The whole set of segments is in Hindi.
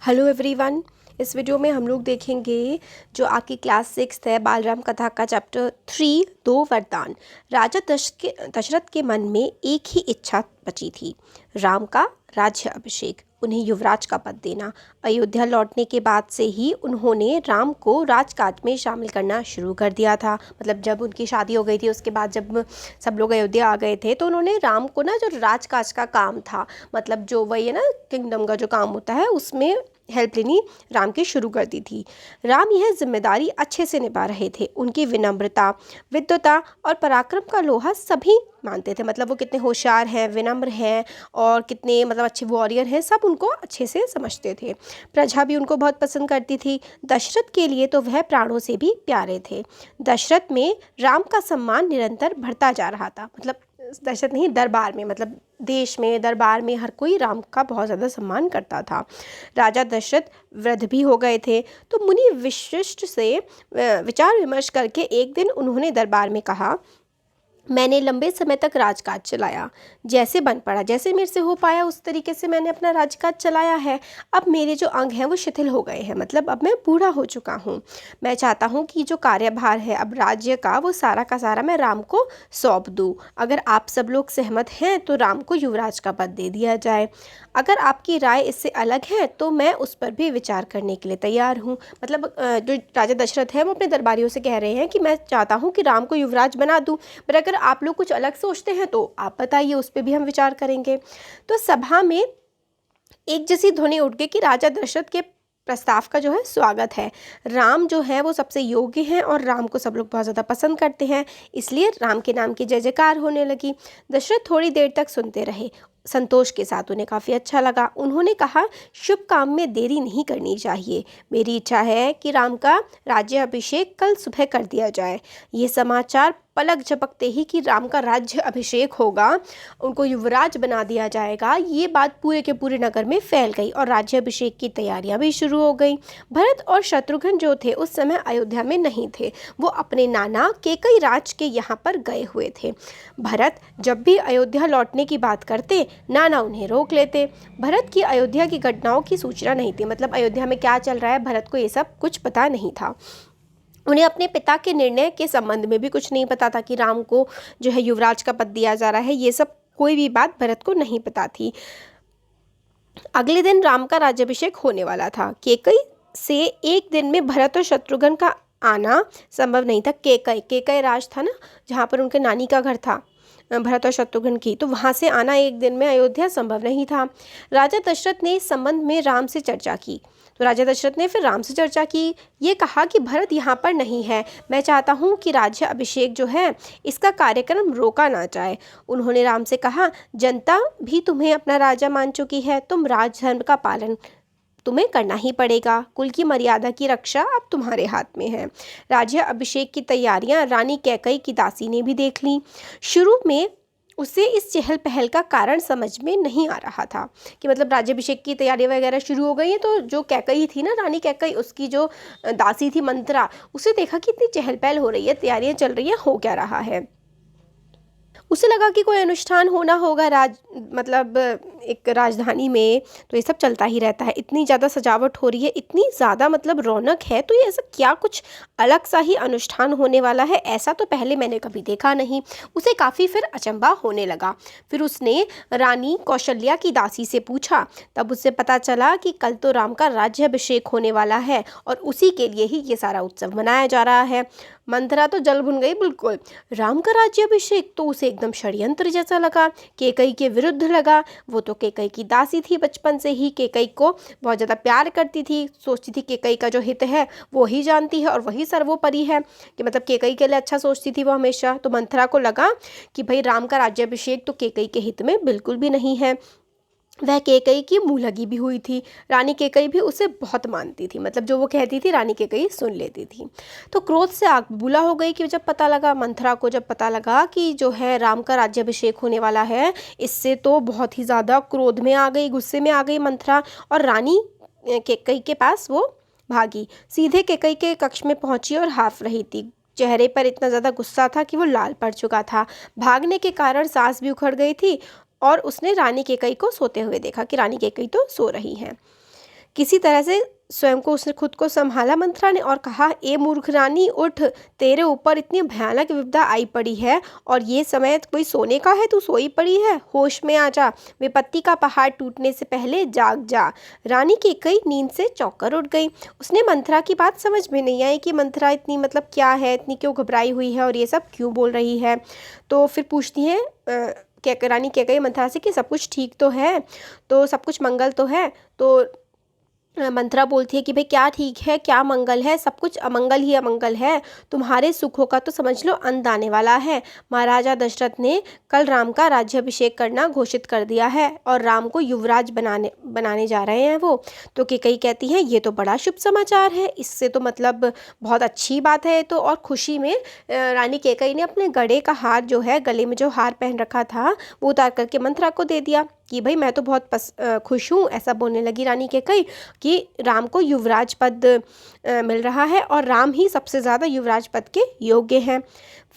Hello everyone. इस वीडियो में हम लोग देखेंगे जो आपकी क्लास 6 है बालराम कथा का चैप्टर 3 दो वरदान। राजा दशरथ के मन में एक ही इच्छा बची थी, राम का राज्य अभिषेक, उन्हें युवराज का पद देना। अयोध्या लौटने के बाद से ही उन्होंने राम को राजकाज में शामिल करना शुरू कर दिया था। मतलब जब उनकी शादी हो गई थी उसके बाद जब सब लोग अयोध्या आ गए थे तो उन्होंने राम को ना जो राजकाज का काम था, मतलब जो वही है ना किंगडम का जो काम होता है, उसमें हेल्प लेनी राम की शुरू कर दी थी। राम यह जिम्मेदारी अच्छे से निभा रहे थे। उनकी विनम्रता, विद्वता और पराक्रम का लोहा सभी मानते थे। मतलब वो कितने होशियार हैं, विनम्र हैं और कितने मतलब अच्छे वॉरियर हैं, सब उनको अच्छे से समझते थे। प्रजा भी उनको बहुत पसंद करती थी। दशरथ के लिए तो वह प्राणों से भी प्यारे थे। दशरथ में राम का सम्मान निरंतर बढ़ता जा रहा था। मतलब दशरथ नहीं, दरबार में, मतलब देश में, दरबार में हर कोई राम का बहुत ज़्यादा सम्मान करता था। राजा दशरथ वृद्ध भी हो गए थे, तो मुनि वशिष्ठ से विचार विमर्श करके एक दिन उन्होंने दरबार में कहा, मैंने लंबे समय तक राजकाज चलाया, जैसे बन पड़ा, जैसे मेरे से हो पाया उस तरीके से मैंने अपना राजकाज चलाया है। अब मेरे जो अंग हैं वो शिथिल हो गए हैं, मतलब अब मैं बूढ़ा हो चुका हूँ। मैं चाहता हूँ कि जो कार्यभार है अब राज्य का, वो सारा का सारा मैं राम को सौंप दूँ। अगर आप सब लोग सहमत हैं तो राम को युवराज का पद दे दिया जाए। अगर आपकी राय इससे अलग है तो मैं उस पर भी विचार करने के लिए तैयार हूँ। मतलब जो राजा दशरथ है वो अपने दरबारियों से कह रहे हैं कि मैं चाहता हूँ कि राम को युवराज बना दूँ, पर अगर आप लोग कुछ अलग सोचते हैं तो आप बताइए, उस पर भी हम विचार करेंगे। तो सभा में एक जैसी ध्वनि उठ गई कि राजा दशरथ के प्रस्ताव का जो है स्वागत है। राम जो है वो सबसे योग्य हैं और राम को सब लोग बहुत ज़्यादा पसंद करते हैं, इसलिए राम के नाम की जय जयकार होने लगी। दशरथ थोड़ी देर तक सुनते रहे, संतोष के साथ, उन्हें काफ़ी अच्छा लगा। उन्होंने कहा, शुभ काम में देरी नहीं करनी चाहिए। मेरी इच्छा है कि राम का राज्य अभिषेक कल सुबह कर दिया जाए। ये समाचार पलक झपकते ही कि राम का राज्य अभिषेक होगा, उनको युवराज बना दिया जाएगा, ये बात पूरे के पूरे नगर में फैल गई और राज्य अभिषेक की तैयारियां भी शुरू हो गई। भरत और शत्रुघ्न जो थे उस समय अयोध्या में नहीं थे, वो अपने नाना केकई राज के यहाँ पर गए हुए थे। भरत जब भी अयोध्या लौटने की बात करते, नाना उन्हें रोक लेते। भरत की अयोध्या की घटनाओं की सूचना नहीं थी, मतलब अयोध्या में क्या चल रहा है भरत को ये सब कुछ पता नहीं था। उन्हें अपने पिता के निर्णय के संबंध में भी कुछ नहीं पता था कि राम को जो है युवराज का पद दिया जा रहा है, ये सब कोई भी बात भरत को नहीं पता थी। अगले दिन राम का राज्याभिषेक होने वाला था। केकई से एक दिन में भरत और शत्रुघ्न का आना संभव नहीं था। केकई राज था ना, जहाँ पर उनके नानी का घर था भरत और शत्रुघ्न की, तो वहाँ से आना एक दिन में अयोध्या संभव नहीं था। राजा दशरथ ने इस संबंध में राम से चर्चा की, तो राजा दशरथ ने फिर राम से चर्चा की, ये कहा कि भरत यहाँ पर नहीं है, मैं चाहता हूँ कि राज्य अभिषेक जो है इसका कार्यक्रम रोका ना जाए। उन्होंने राम से कहा, जनता भी तुम्हें अपना राजा मान चुकी है, तुम राजधर्म का पालन तुम्हें करना ही पड़ेगा। कुल की मर्यादा की रक्षा अब तुम्हारे हाथ में है। राज्य अभिषेक की तैयारियां रानी कैकई की दासी ने भी देख ली। शुरू में उसे इस चहल पहल का कारण समझ में नहीं आ रहा था कि मतलब राज्याभिषेक की तैयारी वगैरह शुरू हो गई है, तो जो कैकई थी ना, रानी कैकई, उसकी जो दासी थी मंत्रा, उसे देखा कि इतनी चहल पहल हो रही है, तैयारियां चल रही है, हो क्या रहा है। उसे लगा कि कोई अनुष्ठान होना होगा मतलब एक राजधानी में तो ये सब चलता ही रहता है, इतनी ज़्यादा सजावट हो रही है, इतनी ज़्यादा मतलब रौनक है, तो ये ऐसा क्या कुछ अलग सा ही अनुष्ठान होने वाला है, ऐसा तो पहले मैंने कभी देखा नहीं। उसे काफ़ी फिर अचंभा होने लगा। फिर उसने रानी कौशल्या की दासी से पूछा, तब उसे पता चला कि कल तो राम का राज्याभिषेक होने वाला है और उसी के लिए ही ये सारा उत्सव मनाया जा रहा है। मंथरा तो जल भुन गई बिल्कुल। राम का राज्याभिषेक तो उसे एकदम षड्यंत्र जैसा लगा, केकई के विरुद्ध लगा। वो तो केकई की दासी थी, बचपन से ही केकई को बहुत ज़्यादा प्यार करती थी, सोचती थी केकई का जो हित है वो ही जानती है और वही सर्वोपरि है, कि मतलब केकई के लिए अच्छा सोचती थी वो हमेशा। तो मंथरा को लगा कि भाई राम का राज्याभिषेक तो केकई के हित में बिल्कुल भी नहीं है। वह केकई की मुँह लगी भी हुई थी। रानी केकई भी उसे बहुत मानती थी, मतलब जो वो कहती थी रानी केकई सुन लेती थी। तो क्रोध से आग बबूला हो गई कि जब पता लगा, मंथरा को जब पता लगा कि जो है राम का राज्याभिषेक होने वाला है, इससे तो बहुत ही ज़्यादा क्रोध में आ गई, गुस्से में आ गई मंथरा, और रानी केकई के पास वो भागी, सीधे केकई के कक्ष में पहुंची और हाफ रही थी। चेहरे पर इतना ज़्यादा गुस्सा था कि वो लाल पड़ चुका था। भागने के कारण सांस भी उखड़ गई थी और उसने रानी केकई को सोते हुए देखा कि रानी केकई तो सो रही हैं। किसी तरह से स्वयं को उसने खुद को संभाला मंथरा ने और कहा, ए मूर्ख रानी उठ, तेरे ऊपर इतनी भयानक विपदा आई पड़ी है और ये समय कोई सोने का है, तू सोई पड़ी है, होश में आ जा, विपत्ति का पहाड़ टूटने से पहले जाग जा। रानी कैकई नींद से चौंकर उठ गई। उसने मंथरा की बात समझ में नहीं आई कि मंथरा इतनी मतलब क्या है, इतनी क्यों घबराई हुई है और ये सब क्यों बोल रही है। तो फिर पूछती है रानी कैकई मंथरा से कि सब कुछ ठीक तो है, तो सब कुछ मंगल तो है। तो मंथरा बोलती है कि भाई क्या ठीक है, क्या मंगल है, सब कुछ अमंगल ही अमंगल है, तुम्हारे सुखों का तो समझ लो अंत आने वाला है। महाराजा दशरथ ने कल राम का राज्याभिषेक करना घोषित कर दिया है और राम को युवराज बनाने जा रहे हैं वो। तो कैकई कहती है ये तो बड़ा शुभ समाचार है, इससे तो मतलब बहुत अच्छी बात है। तो और खुशी में रानी कैकई ने अपने गले का हार जो है, गले में जो हार पहन रखा था वो उतार करके मंथरा को दे दिया कि भाई मैं तो बहुत खुश हूँ। ऐसा बोलने लगी रानी कैकई कि राम को युवराज पद मिल रहा है और राम ही सबसे ज़्यादा युवराज पद के योग्य हैं।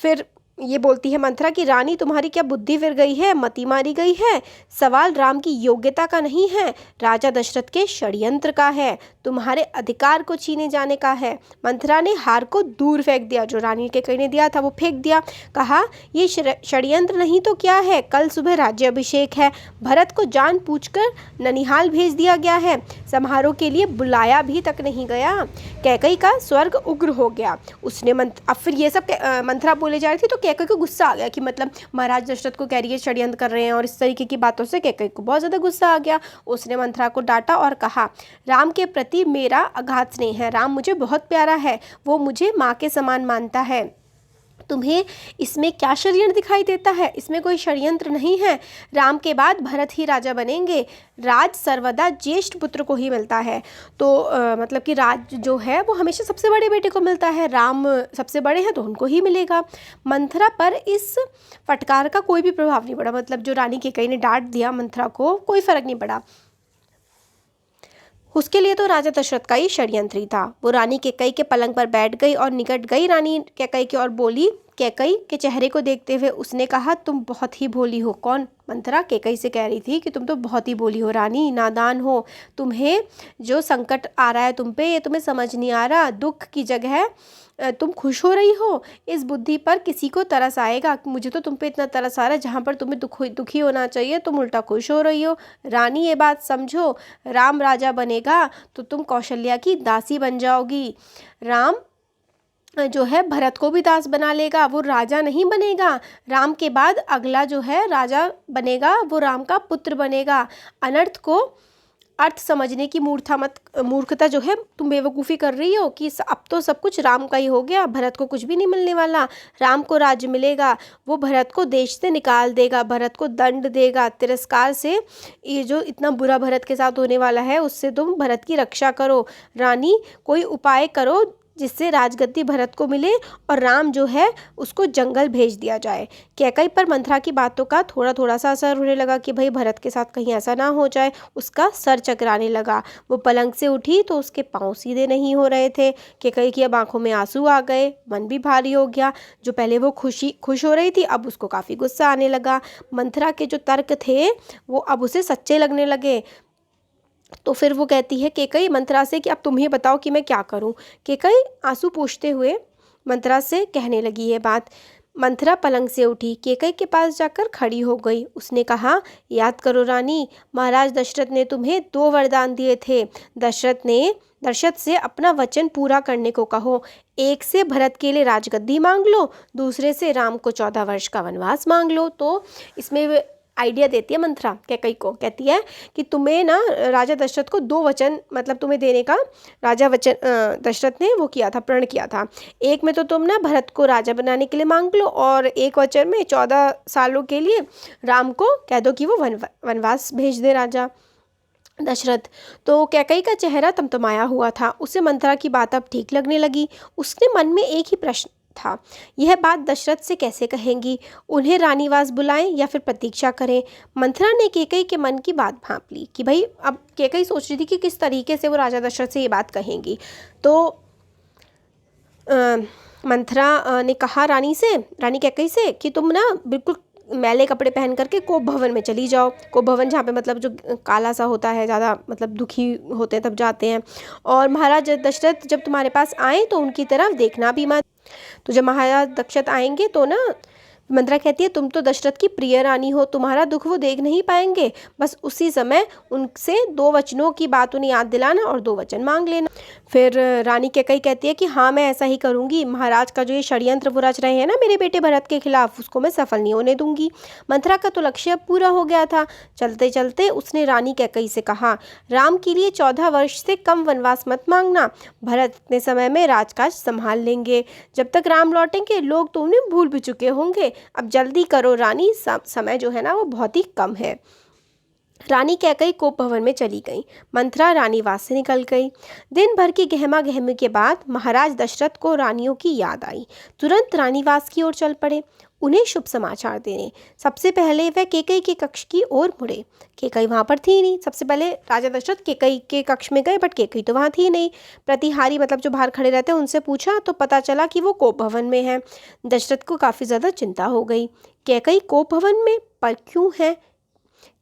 फिर ये बोलती है मंथरा कि रानी तुम्हारी क्या बुद्धि फिर गई है, मति मारी गई है, सवाल राम की योग्यता का नहीं है, राजा दशरथ के षड्यंत्र का है, तुम्हारे अधिकार को छीने जाने का है। मंथरा ने हार को दूर फेंक दिया, जो रानी कैकई ने दिया था वो फेंक दिया। कहा ये षड्यंत्र नहीं तो क्या है, कल सुबह राज्याभिषेक है, भरत को जानबूझकर ननिहाल भेज दिया गया है, समारोह के लिए बुलाया भी तक नहीं गया। कैकई का स्वर्ग उग्र हो गया। उसने अब फिर ये सब मंथरा बोले जा रही थी तो कैकई को गुस्सा आ गया कि मतलब महाराज दशरथ को कह रही है षड्यंत्र कर रहे हैं, और इस तरीके की बातों से कैकई को बहुत ज़्यादा गुस्सा आ गया। उसने मंथरा को डांटा और कहा, राम के प्रति मेरा अगाध स्नेह है, राम मुझे बहुत प्यारा है, वो मुझे माँ के समान मानता है, तुम्हें इसमें क्या षड्यंत्र दिखाई देता है? इसमें कोई षड्यंत्र नहीं है। राम के बाद भरत ही राजा बनेंगे, राज सर्वदा ज्येष्ठ पुत्र को ही मिलता है। तो मतलब कि राज जो है वो हमेशा सबसे बड़े बेटे को मिलता है, राम सबसे बड़े हैं तो उनको ही मिलेगा। मंथरा पर इस फटकार का कोई भी प्रभाव नहीं पड़ा, मतलब जो रानी कैकई ने डांट दिया मंथरा को, कोई फर्क नहीं पड़ा। उसके लिए तो राजा दशरथ का ही षड्यंत्र ही था। वो रानी कैकई के पलंग पर बैठ गई और निकट गई रानी कैकई की और बोली। कैकई के चेहरे को देखते हुए उसने कहा, तुम बहुत ही भोली हो। कौन? मंथरा कैकई से कह रही थी कि तुम तो बहुत ही भोली हो रानी, नादान हो, तुम्हें जो संकट आ रहा है तुम पे ये तुम्हें समझ नहीं आ रहा, दुख की जगह तुम खुश हो रही हो। इस बुद्धि पर किसी को तरस आएगा, मुझे तो तुम पे इतना तरस आ रहा है, जहाँ पर तुम्हें दुखी होना चाहिए तुम उल्टा खुश हो रही हो। रानी ये बात समझो, राम राजा बनेगा तो तुम कौशल्या की दासी बन जाओगी, राम जो है भरत को भी दास बना लेगा, वो राजा नहीं बनेगा। राम के बाद अगला जो है राजा बनेगा वो राम का पुत्र बनेगा। अनर्थ को अर्थ समझने की मूर्खता जो है तुम बेवकूफ़ी कर रही हो कि अब तो सब कुछ राम का ही हो गया, भरत को कुछ भी नहीं मिलने वाला। राम को राज्य मिलेगा, वो भरत को देश से निकाल देगा, भरत को दंड देगा, तिरस्कार से। ये जो इतना बुरा भरत के साथ होने वाला है उससे तुम भरत की रक्षा करो। रानी कोई उपाय करो जिससे राजगद्दी भरत को मिले और राम जो है उसको जंगल भेज दिया जाए। कैकई पर मंथरा की बातों का थोड़ा थोड़ा सा असर होने लगा कि भाई भरत के साथ कहीं ऐसा ना हो जाए। उसका सर चकराने लगा, वो पलंग से उठी तो उसके पाँव सीधे नहीं हो रहे थे। कैकई की अब आंखों में आंसू आ गए, मन भी भारी हो गया। जो पहले वो खुश हो रही थी अब उसको काफ़ी गुस्सा आने लगा। मंथरा के जो तर्क थे वो अब उसे सच्चे लगने लगे। तो फिर वो कहती है कैकई मंथरा से कि अब तुम ही बताओ कि मैं क्या करूं। कैकई आंसू पोंछते हुए मंथरा से कहने लगी ये बात। मंथरा पलंग से उठी, कैकई के पास जाकर खड़ी हो गई। उसने कहा, याद करो रानी, महाराज दशरथ ने तुम्हें 2 वरदान दिए थे। दशरथ से अपना वचन पूरा करने को कहो। एक से भरत के लिए राजगद्दी मांग लो, दूसरे से राम को 14 वर्ष का वनवास मांग लो। तो इसमें आइडिया देती है मंथरा कैकई को, कहती है कि तुम्हें ना राजा दशरथ को 2 वचन मतलब तुम्हें देने का राजा वचन दशरथ ने वो किया था, प्रण किया था। एक में तो तुम ना भरत को राजा बनाने के लिए मांग लो और एक वचन में 14 सालों के लिए राम को कह दो कि वो वनवास भेज दे राजा दशरथ। तो कैकई का चेहरा तमतमाया हुआ था, उसे मंथरा की बात अब ठीक लगने लगी। उसके मन में एक ही प्रश्न था, यह बात दशरथ से कैसे कहेंगी? उन्हें रानीवास बुलाएं या फिर प्रतीक्षा करें? मंथरा ने कैकई के मन की बात भांप ली कि भाई अब कैकई सोच रही थी कि किस तरीके से वो राजा दशरथ से ये बात कहेंगी। तो मंथरा ने कहा रानी कैकई से कि तुम ना बिल्कुल मैले कपड़े पहन करके कोप भवन में चली जाओ। कोप भवन जहाँ पे मतलब जो काला सा होता है, ज़्यादा मतलब दुखी होते हैं तब जाते हैं। और महाराज दशरथ जब तुम्हारे पास आए तो उनकी तरफ देखना भी मत। तो जब महाराज दशरथ आएंगे तो ना, मंत्रा कहती है तुम तो दशरथ की प्रिय रानी हो, तुम्हारा दुख वो देख नहीं पाएंगे। बस उसी समय उनसे 2 वचनों की बात उन्हें याद दिलाना और 2 वचन मांग लेना। फिर रानी कैकई कहती है कि हाँ मैं ऐसा ही करूँगी। महाराज का जो ये षड्यंत्र वो रच रहे हैं ना मेरे बेटे भरत के खिलाफ, उसको मैं सफल नहीं होने दूंगी। मंत्रा का तो लक्ष्य पूरा हो गया था। चलते चलते उसने रानी कैकई से कहा, राम के लिए 14 वर्ष से कम वनवास मत मांगना। भरत इतने समय में राजकाज संभाल लेंगे। जब तक राम लौटेंगे लोग तो उन्हें भूल भी चुके होंगे। अब जल्दी करो रानी, समय जो है ना वो बहुत ही कम है। रानी कैकई कोप भवन में चली गई। मंत्रा रानीवास से निकल गई। दिन भर की गहमा गहमी के बाद महाराज दशरथ को रानियों की याद आई। तुरंत रानीवास की ओर चल पड़े उन्हें शुभ समाचार देने। सबसे पहले वह कैकई के कक्ष की ओर मुड़े। कैकई वहाँ पर थी नहीं। सबसे पहले राजा दशरथ कैकई के कक्ष में गए, बट कैकई तो वहाँ थी नहीं। प्रतिहारी मतलब जो बाहर खड़े रहते हैं उनसे पूछा तो पता चला कि वो कोप भवन में है। दशरथ को काफ़ी ज़्यादा चिंता हो गई। कैकई कोप भवन में पर क्यों है?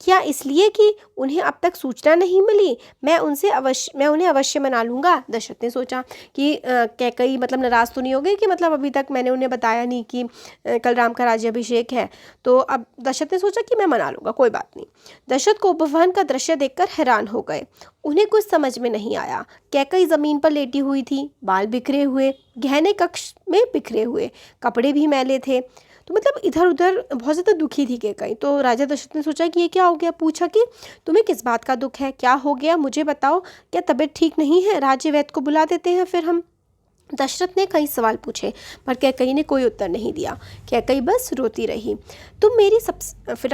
क्या इसलिए कि उन्हें अब तक सूचना नहीं मिली? मैं उन्हें अवश्य मना लूँगा। दशरथ ने सोचा कि कैकई मतलब नाराज़ तो नहीं हो गई कि मतलब अभी तक मैंने उन्हें बताया नहीं कि कल राम का राज्याभिषेक है। तो अब दशरथ ने सोचा कि मैं मना लूँगा, कोई बात नहीं। दशरथ को उपवन का दृश्य देखकर हैरान हो गए। उन्हें कुछ समझ में नहीं आया। कैकई ज़मीन पर लेटी हुई थी, बाल बिखरे हुए, गहने कक्ष में बिखरे हुए, कपड़े भी मैले थे। तो मतलब इधर उधर बहुत ज़्यादा दुखी थी कैकई। तो राजा दशरथ ने सोचा कि ये क्या हो गया। पूछा कि तुम्हें किस बात का दुख है, क्या हो गया, मुझे बताओ। क्या तबीयत ठीक नहीं है? राज्य वैद्य को बुला देते हैं फिर हम। दशरथ ने कई सवाल पूछे पर कैकई ने कोई उत्तर नहीं दिया। कैकई बस रोती रही। तुम मेरी फिर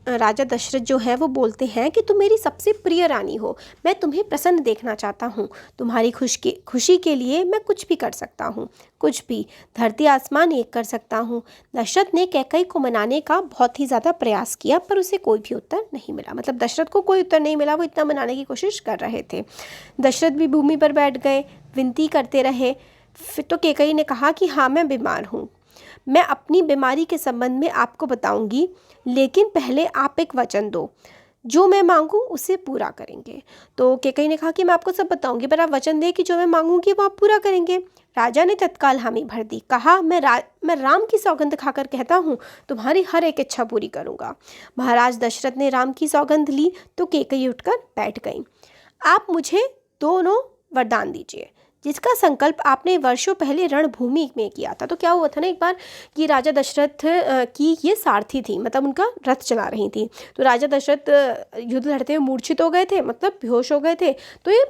राजा दशरथ जो है वो बोलते हैं कि तुम मेरी सबसे प्रिय रानी हो। मैं तुम्हें प्रसन्न देखना चाहता हूँ। तुम्हारी खुशी के लिए मैं कुछ भी कर सकता हूँ, कुछ भी, धरती आसमान एक कर सकता हूँ। दशरथ ने कैकई को मनाने का बहुत ही ज़्यादा प्रयास किया पर उसे कोई भी उत्तर नहीं मिला। मतलब दशरथ को कोई उत्तर नहीं मिला, वो इतना मनाने की कोशिश कर रहे थे। दशरथ भी भूमि पर बैठ गए, विनती करते रहे। फिर तो कैकई ने कहा कि हाँ मैं बीमार हूँ, मैं अपनी बीमारी के संबंध में आपको बताऊंगी, लेकिन पहले आप एक वचन दो, जो मैं मांगूं उसे पूरा करेंगे। तो कैकई ने कहा कि मैं आपको सब बताऊंगी पर आप वचन दें कि जो मैं मांगूंगी वो आप पूरा करेंगे। राजा ने तत्काल हामी भर दी। कहा मैं राम की सौगंध खाकर कहता हूँ तुम्हारी हर एक इच्छा पूरी करूँगा। महाराज दशरथ ने राम की सौगंध ली तो कैकई उठकर बैठ गई। आप मुझे दोनों वरदान दीजिए जिसका संकल्प आपने वर्षों पहले रणभूमि में किया था। तो क्या हुआ था ना एक बार कि राजा दशरथ की ये सारथी थी, मतलब उनका रथ चला रही थी। तो राजा दशरथ युद्ध लड़ते हुए मूर्छित हो गए थे, मतलब बेहोश हो गए थे। तो ये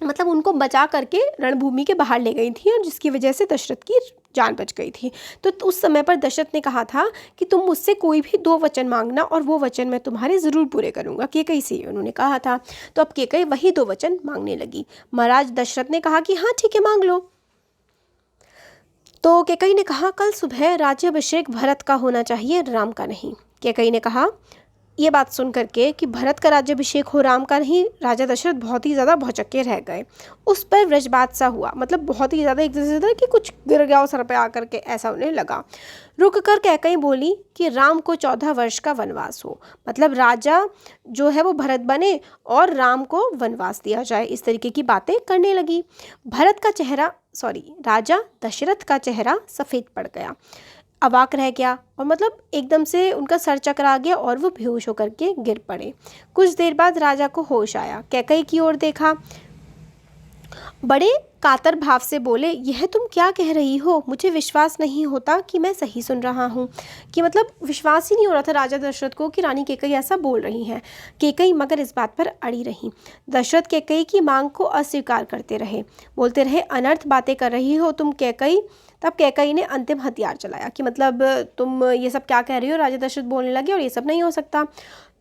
मतलब उनको बचा करके रणभूमि के बाहर ले गई थी और जिसकी वजह से दशरथ की जान बच गई थी। तो उस समय पर दशरथ ने कहा था कि तुम मुझसे कोई भी 2 वचन मांगना और वो वचन मैं तुम्हारे ज़रूर पूरे करूँगा। कैकई से उन्होंने कहा था। तो अब कैकई वही 2 वचन मांगने लगी। महाराज दशरथ ने कहा कि हाँ ठीक है मांग लो। तो कैकई ने कहा कल सुबह राज्याभिषेक भरत का होना चाहिए, राम का नहीं। कैकई ने कहा ये बात सुन करके कि भरत का राज्याभिषेक हो राम का नहीं, राजा दशरथ बहुत ही ज़्यादा भौचक्के रह गए। उस पर व्रजबात सा हुआ, मतलब बहुत ही ज़्यादा एक जैसे था कि कुछ गिर गया सर पे आकर के, ऐसा उन्हें लगा। रुक कर कैकई बोली कि राम को 14 वर्ष का वनवास हो, मतलब राजा जो है वो भरत बने और राम को वनवास दिया जाए, इस तरीके की बातें करने लगी। राजा दशरथ का चेहरा सफ़ेद पड़ गया, अवाक रह गया और मतलब एकदम से उनका सर चकरा गया और वो बेहोश होकर के गिर पड़े। कुछ देर बाद राजा को होश आया, कैकई की ओर देखा, बड़े कातर भाव से बोले यह तुम क्या कह रही हो? मुझे विश्वास नहीं होता कि मैं सही सुन रहा हूँ। कि मतलब विश्वास ही नहीं हो रहा था राजा दशरथ को कि रानी कैकई ऐसा बोल रही हैं। कैकई मगर इस बात पर अड़ी रही। दशरथ कैकई की मांग को अस्वीकार करते रहे, बोलते रहे अनर्थ बातें कर रही हो तुम कैकई। तब कैकई ने अंतिम हथियार चलाया कि मतलब तुम ये सब क्या कह रही हो। राजा दशरथ बोलने लगे और ये सब नहीं हो सकता।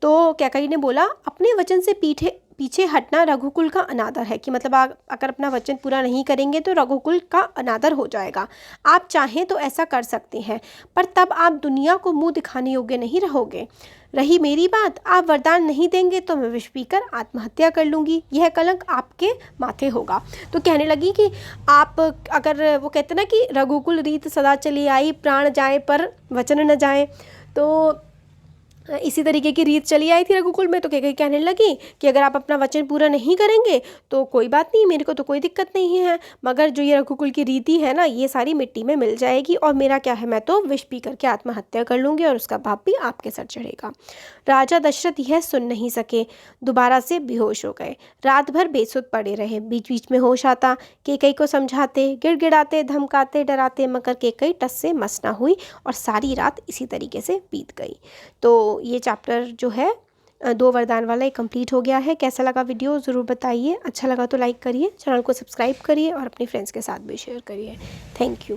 तो कैकई ने बोला अपने वचन से पीछे हटना रघुकुल का अनादर है, कि मतलब आप अगर अपना वचन पूरा नहीं करेंगे तो रघुकुल का अनादर हो जाएगा। आप चाहें तो ऐसा कर सकते हैं पर तब आप दुनिया को मुंह दिखाने योग्य नहीं रहोगे। रही मेरी बात, आप वरदान नहीं देंगे तो मैं विष पीकर आत्महत्या कर लूँगी, यह कलंक आपके माथे होगा। तो कहने लगी कि आप अगर, वो कहते ना कि रघुकुल रीत सदा चली आई, प्राण जाए पर वचन न जाए। तो इसी तरीके की रीत चली आई थी रघुकुल में। तो कैकेयी कहने लगी कि अगर आप अपना वचन पूरा नहीं करेंगे तो कोई बात नहीं, मेरे को तो कोई दिक्कत नहीं है, मगर जो ये रघुकुल की रीति है ना, ये सारी मिट्टी में मिल जाएगी, और मेरा क्या है, मैं तो विष पी करके आत्महत्या कर लूँगी और उसका पाप भी आपके सर चढ़ेगा। राजा दशरथ यह सुन नहीं सके, दोबारा से बेहोश हो गए। रात भर बेसुध पड़े रहे। बीच बीच में होश आता, कैकेयी को समझाते, गिड़गिड़ाते, धमकाते, डराते, मगर कैकेयी टस से मस ना हुई और सारी रात इसी तरीके से बीत गई। तो ये चैप्टर जो है 2 वरदान वाला, ये कंप्लीट हो गया है। कैसा लगा वीडियो ज़रूर बताइए। अच्छा लगा तो लाइक करिए, चैनल को सब्सक्राइब करिए और अपने फ्रेंड्स के साथ भी शेयर करिए। Thank you.